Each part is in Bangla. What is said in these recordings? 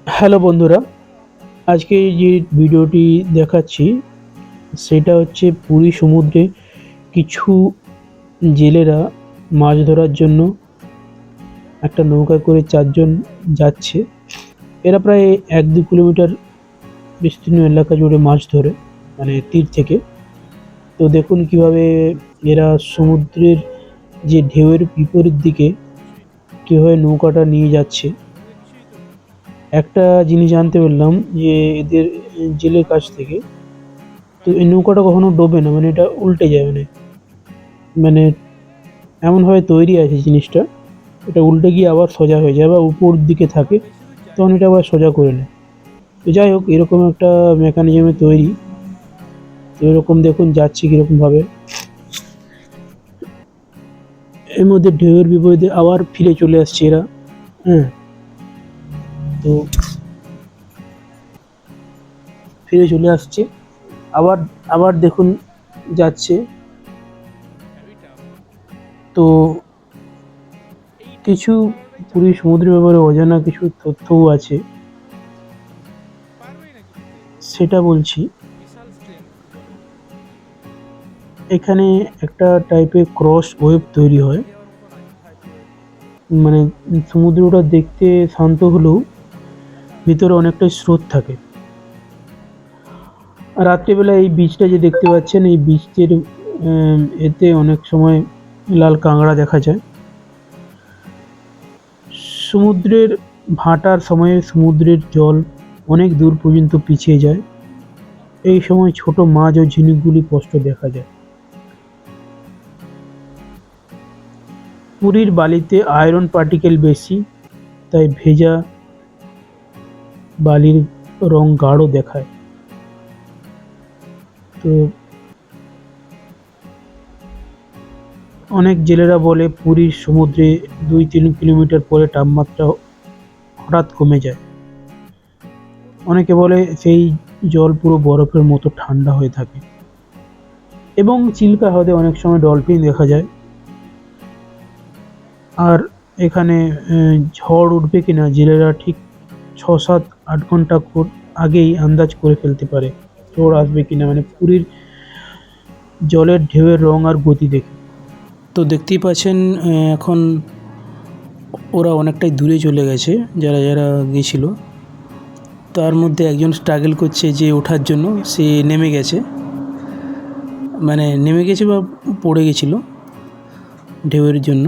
হ্যালো বন্ধুরা, আজকে যে ভিডিওটি দেখাচ্ছি সেটা হচ্ছে পুরী সমুদ্রে কিছু জেলেরা মাছ ধরার জন্য একটা নৌকা করে 4 জন যাচ্ছে। এরা প্রায় 1-2 কিলোমিটার বিস্তীর্ণ এলাকা জুড়ে মাছ ধরে, মানে তীর থেকে। তো দেখুন কিভাবে এরা সমুদ্রের যে ঢেউয়ের বিপরীত দিকে কীভাবে নৌকাটা নিয়ে যাচ্ছে। একটা জিনিস জানতে পারলাম যে এদের জেলের কাছ থেকে, তো এই নৌকাটা কখনো ডোবে না, মানে এটা উল্টে যায়, মানে এমনভাবে তৈরি আছে জিনিসটা, এটা উল্টে গিয়ে আবার সোজা হয়ে যায় বা উপর দিকে থাকে, তখন এটা আবার সোজা করে নেয়। তো যাই হোক, এরকম একটা মেকানিজমে তৈরি। তো এরকম দেখুন যাচ্ছে কীরকমভাবে, এর মধ্যে ঢেউয়ের বিপরীতে আবার ফিরে চলে আসছে এরা। হ্যাঁ, তো ফিরে চলে আসছে, আবার আবার দেখুন যাচ্ছে। তো কিছু পুরী সমুদ্রের ব্যাপারে অজানা কিছু তথ্যও আছে, সেটা বলছি। এখানে একটা টাইপের ক্রস ওয়েভ তৈরি হয়, মানে সমুদ্রটা দেখতে শান্ত হলেও ভিতরে অনেকটাই স্রোত থাকে। আর রাত্রিবেলা এই বীজটা যে দেখতে পাচ্ছেন, এই বীজটির এতে অনেক সময় লাল কাঁকড়া দেখা যায়। সমুদ্রের ভাটার সময়ে সমুদ্রের জল অনেক দূর পর্যন্ত পিছিয়ে যায়। এই সময় ছোট মাছ ও ঝিনুকগুলি স্পষ্ট দেখা যায়। পুরীর বালিতে আয়রন পার্টিকেল বেশি, তাই ভেজা বালির রং গাঢ় দেখায়। তো অনেক জেলেরা বলে পুরীর সমুদ্রে 2-3 কিলোমিটার পরে তাপমাত্রা হঠাৎ কমে যায়। অনেকে বলে সেই জল পুরো বরফের মতো ঠান্ডা হয়ে থাকে। এবং চিল্কা হ্রদে অনেক সময় ডলফিন দেখা যায়। আর এখানে ঝড় উঠবে কিনা জেলেরা ঠিক 6-7-8 ঘন্টা আগেই আন্দাজ করে ফেলতে পারে ঝড় আসবে কিনা, মানে পুরীর জলের ঢেউয়ের রং আর গতি দেখে। তো দেখতেই পাচ্ছেন এখন ওরা অনেকটাই দূরে চলে গেছে, যারা যারা গেছিল। তার মধ্যে একজন স্ট্রাগল করছে যে ওঠার জন্য, সে নেমে গেছে, মানে নেমে গেছে বা পড়ে গেছিলো ঢেউয়ের জন্য।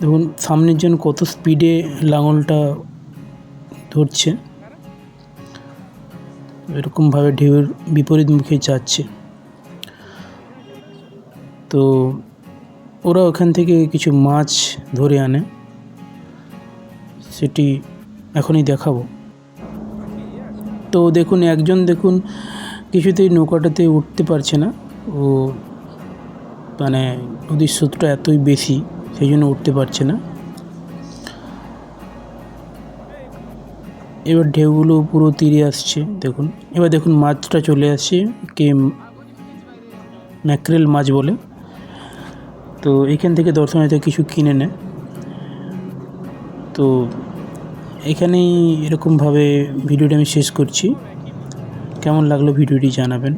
দেখুন সামনের জন কত স্পিডে লাঙলটা ধরছে, এরকমভাবে ঢেউয়ের বিপরীত মুখে যাচ্ছে। তো ওরা ওখান থেকে কিছু মাছ ধরে আনে, সেটি এখনই দেখাবো। তো দেখুন একজন দেখুন কিছুতেই নৌকাটাতে উঠতে পারছে না, ও মানে নদীর স্রোতটা এতই বেশি, সেই জন্য উঠতে পারছে না। এবার ঢেউগুলো পুরো তীরে আসছে দেখুন। এবার দেখুন মাছটা চলে আসছে, কে ম্যাকরেল মাছ বলে। তো এখান থেকে দর্শনার্থীরা কিছু কিনে নেয়। তো এখানেই এরকমভাবে ভিডিওটি আমি শেষ করছি। কেমন লাগলো ভিডিওটি জানাবেন।